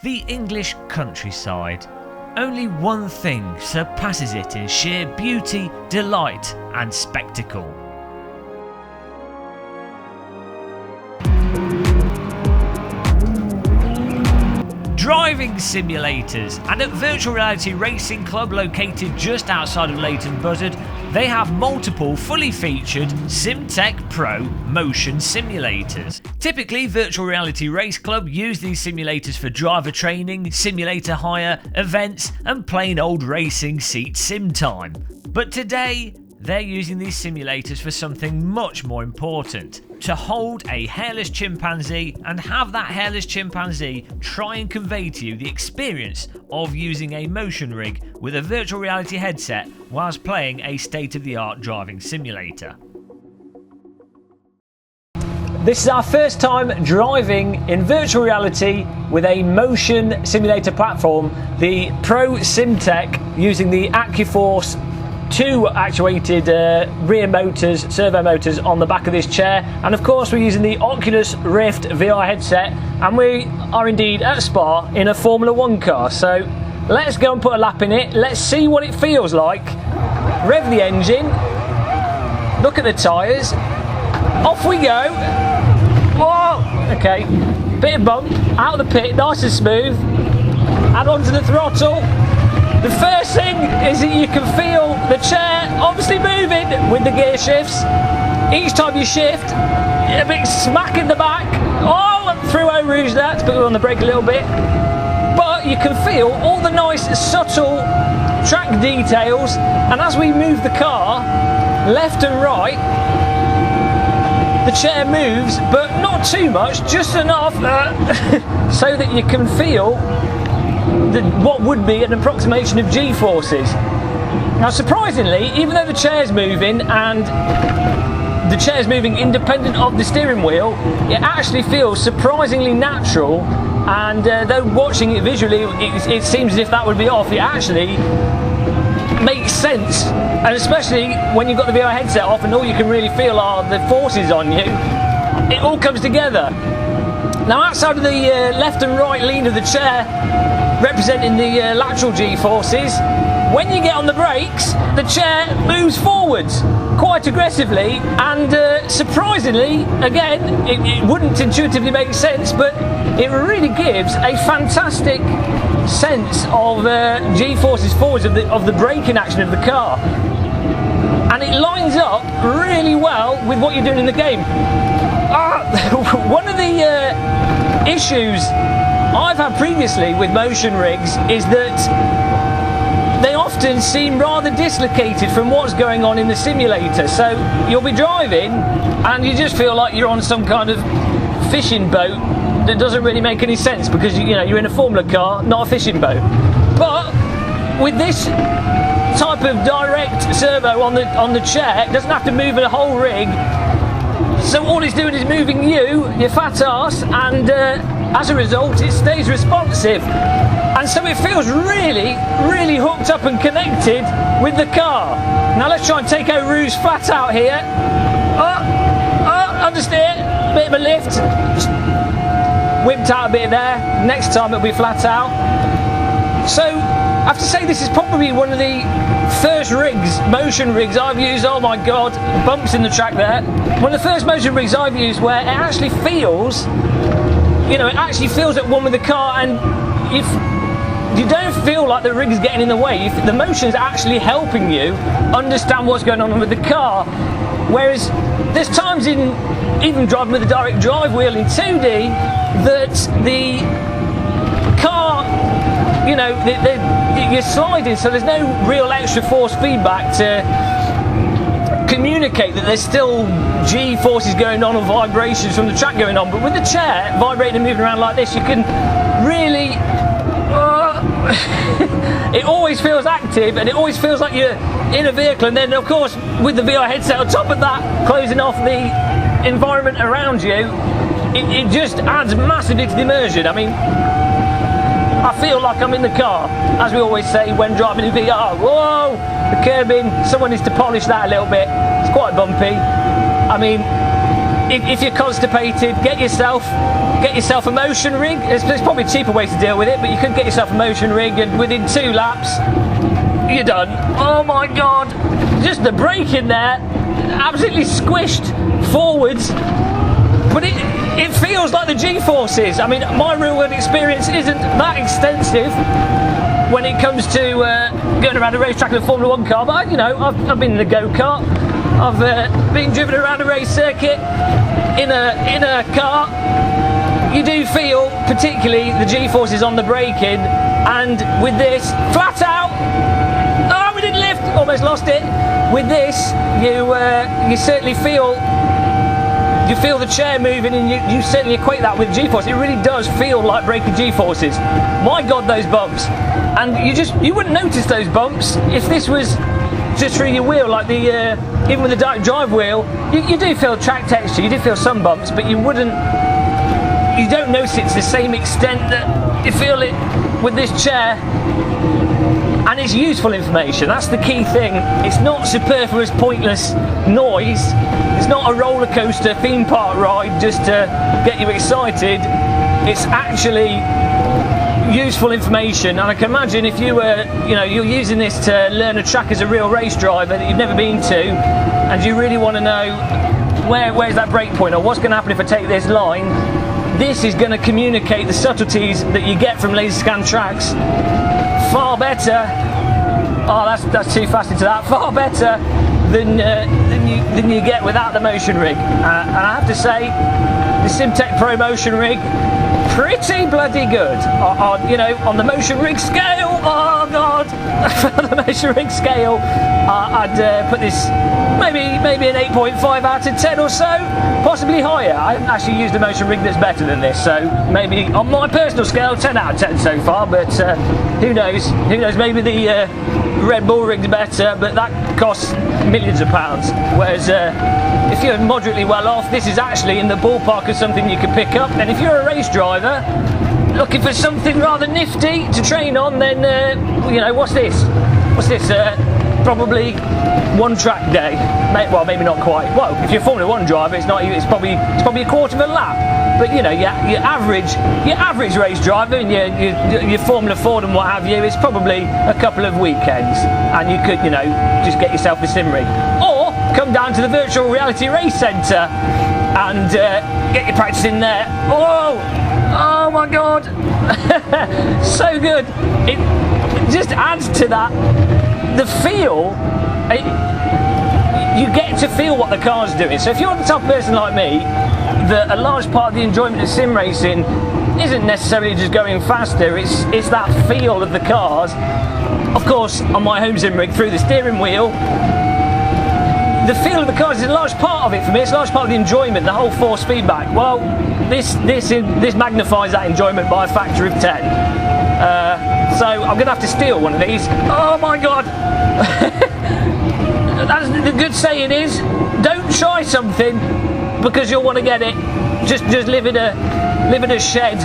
The English countryside. Only one thing surpasses it in sheer beauty, delight and spectacle. Driving simulators, and at Virtual Reality Racing Club located just outside of Leighton Buzzard, they have multiple fully featured SimTech Pro motion simulators. Typically, Virtual Reality Race Club use these simulators for driver training, simulator hire, events and plain old racing seat sim time. But today, they're using these simulators for something much more important: to hold a hairless chimpanzee and have that hairless chimpanzee try and convey to you the experience of using a motion rig with a virtual reality headset whilst playing a state-of-the-art driving simulator. This is our first time driving in virtual reality with a motion simulator platform, the Pro SimTech, using the AccuForce 2 actuated rear motors, servo motors on the back of this chair, and of course we're using the Oculus Rift VR headset, and we are indeed at Spa in a Formula 1 car. So let's go and put a lap in it, let's see what it feels like. Rev the engine, look at the tyres, off we go. Oh, okay, bit of bump, out of the pit, nice and smooth, add onto the throttle. The first thing is that you can feel the chair obviously moving with the gear shifts. Each time you shift, a big smack in the back. Oh, through Eau Rouge that, to put it on the brake a little bit. But you can feel all the nice subtle track details, and as we move the car left and right, the chair moves, but not too much, just enough so that you can feel what would be an approximation of G-forces. Now surprisingly, even though the chair's moving and the chair's moving independent of the steering wheel, it actually feels surprisingly natural, and though watching it visually it seems as if that would be off, it actually makes sense, and especially when you've got the VR headset off and all you can really feel are the forces on you, it all comes together. Now outside of the left and right lean of the chair, representing the lateral G-forces, when you get on the brakes, the chair moves forwards quite aggressively, and surprisingly, again, it wouldn't intuitively make sense, but it really gives a fantastic sense of G-forces forwards of the braking action of the car, and it lines up really well with what you're doing in the game. One of the issues I've had previously with motion rigs is that they often seem rather dislocated from what's going on in the simulator. So you'll be driving and you just feel like you're on some kind of fishing boat that doesn't really make any sense, because you're in a Formula car, not a fishing boat. But with this type of direct servo on the chair, it doesn't have to move the whole rig. So all it's doing is moving your fat ass, and as a result it stays responsive, and so it feels really, really hooked up and connected with the car. Now let's try and take Eau Rouge flat out here. Understeer, bit of a lift, whipped out a bit there. Next time it'll be flat out. So I have to say, this is probably one of the first motion rigs I've used. Oh my god, bumps in the track there. One of the first motion rigs I've used where it actually feels, it actually feels at one with the car, and you don't feel like the rig is getting in the way. The motion is actually helping you understand what's going on with the car. Whereas there's times in even driving with a direct drive wheel in 2D that the car, you're sliding, so there's no real extra force feedback to communicate that there's still G-forces going on or vibrations from the track going on. But with the chair vibrating and moving around like this, you can really it always feels active, and it always feels like you're in a vehicle. And then of course with the VR headset on top of that, closing off the environment around you, it just adds massively to the immersion. I mean, I feel like I'm in the car, as we always say when driving in VR. Whoa, the curbing, someone needs to polish that a little bit. It's quite bumpy. I mean, if you're constipated, get yourself a motion rig. There's probably a cheaper way to deal with it, but you could get yourself a motion rig, and within 2 laps, you're done. Oh my God, just the brake in there, absolutely squished forwards. But it feels like the G-forces. I mean, my real-world experience isn't that extensive when it comes to going around a racetrack in a Formula 1 car, but I've been in a go-kart. I've been driven around a race circuit in a car. You do feel, particularly, the G-forces on the braking, and with this, flat out. Oh, we didn't lift. Almost lost it. With this, you certainly feel. You feel the chair moving, and you certainly equate that with G-force. It really does feel like braking G-forces. My God, those bumps. And you wouldn't notice those bumps if this was just through your wheel, like even with the direct drive wheel. You do feel track texture, you do feel some bumps, but you don't notice it to the same extent that you feel it with this chair. And it's useful information. That's the key thing. It's not superfluous, pointless noise. It's not a roller coaster theme park ride just to get you excited. It's actually useful information. And I can imagine if you were, you're using this to learn a track as a real race driver that you've never been to, and you really want to know where's that break point, or what's going to happen if I take this line. This is going to communicate the subtleties that you get from laser scan tracks far better. Oh, that's too fast into that. Far better than you get without the motion rig. And I have to say, the Simtech Pro motion rig, pretty bloody good. On the motion rig scale, oh God, on the motion rig scale, I'd put this maybe an 8.5 out of 10 or so, possibly higher. I haven't actually used a motion rig that's better than this, so maybe on my personal scale, 10 out of 10 so far, but who knows? Maybe the Red Bull rig's better, but that costs millions of pounds. Whereas if you're moderately well off, this is actually in the ballpark of something you could pick up. And if you're a race driver looking for something rather nifty to train on, then what's this? Probably one track day. Well, maybe not quite. Well, if you're a Formula 1 driver, it's probably a quarter of a lap. But your average race driver and your Formula Ford and what have you, it's probably a couple of weekends, and you could just get yourself a sim rig, or come down to the virtual reality race centre and get your practice in there. Oh my God, so good. It just adds to that the feel. You get to feel what the car's doing. So if you're the type of person like me, that a large part of the enjoyment of sim racing isn't necessarily just going faster, it's that feel of the cars. Of course, on my home sim rig, through the steering wheel, the feel of the cars is a large part of it for me. It's a large part of the enjoyment, the whole force feedback. Well, this magnifies that enjoyment by a factor of 10. So I'm going to have to steal one of these. Oh my God! That's the good saying is, don't try something because you'll want to get it. Just live in a shed,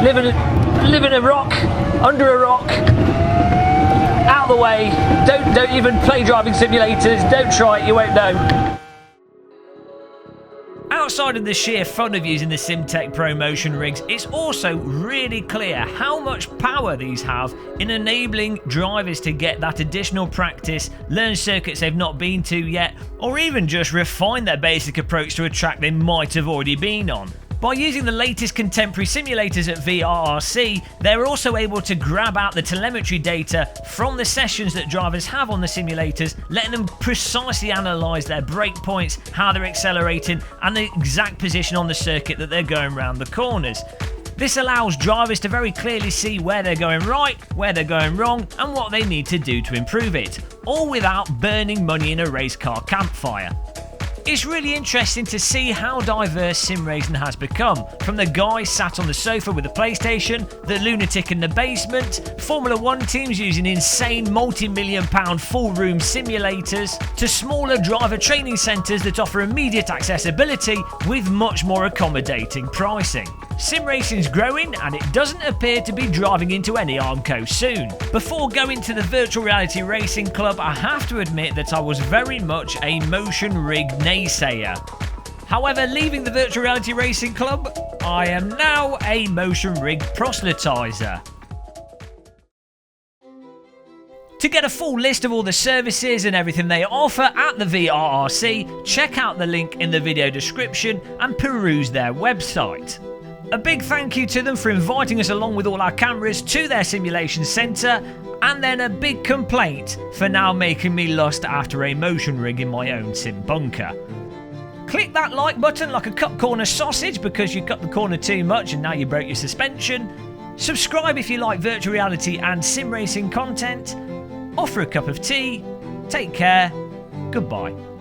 live in a rock, under a rock, out of the way. Don't even play driving simulators. Don't try it, you won't know. Outside of the sheer fun of using the Simtech Pro motion rigs, it's also really clear how much power these have in enabling drivers to get that additional practice, learn circuits they've not been to yet, or even just refine their basic approach to a track they might have already been on. By using the latest contemporary simulators at VRRC, they're also able to grab out the telemetry data from the sessions that drivers have on the simulators, letting them precisely analyse their brake points, how they're accelerating, and the exact position on the circuit that they're going around the corners. This allows drivers to very clearly see where they're going right, where they're going wrong, and what they need to do to improve it, all without burning money in a race car campfire. It's really interesting to see how diverse sim racing has become, from the guy sat on the sofa with a PlayStation, the lunatic in the basement, Formula 1 teams using insane multi-million-pound full-room simulators, to smaller driver training centres that offer immediate accessibility with much more accommodating pricing. Sim racing's growing, and it doesn't appear to be driving into any Armco soon. Before going to the Virtual Reality Racing Club, I have to admit that I was very much a motion rig naysayer. However, leaving the Virtual Reality Racing Club, I am now a motion rig proselytiser. To get a full list of all the services and everything they offer at the VRRC, check out the link in the video description and peruse their website. A big thank you to them for inviting us along with all our cameras to their simulation centre, and then a big complaint for now making me lust after a motion rig in my own sim bunker. Click that like button like a cut corner sausage because you cut the corner too much and now you broke your suspension. Subscribe if you like virtual reality and sim racing content. Offer a cup of tea. Take care. Goodbye.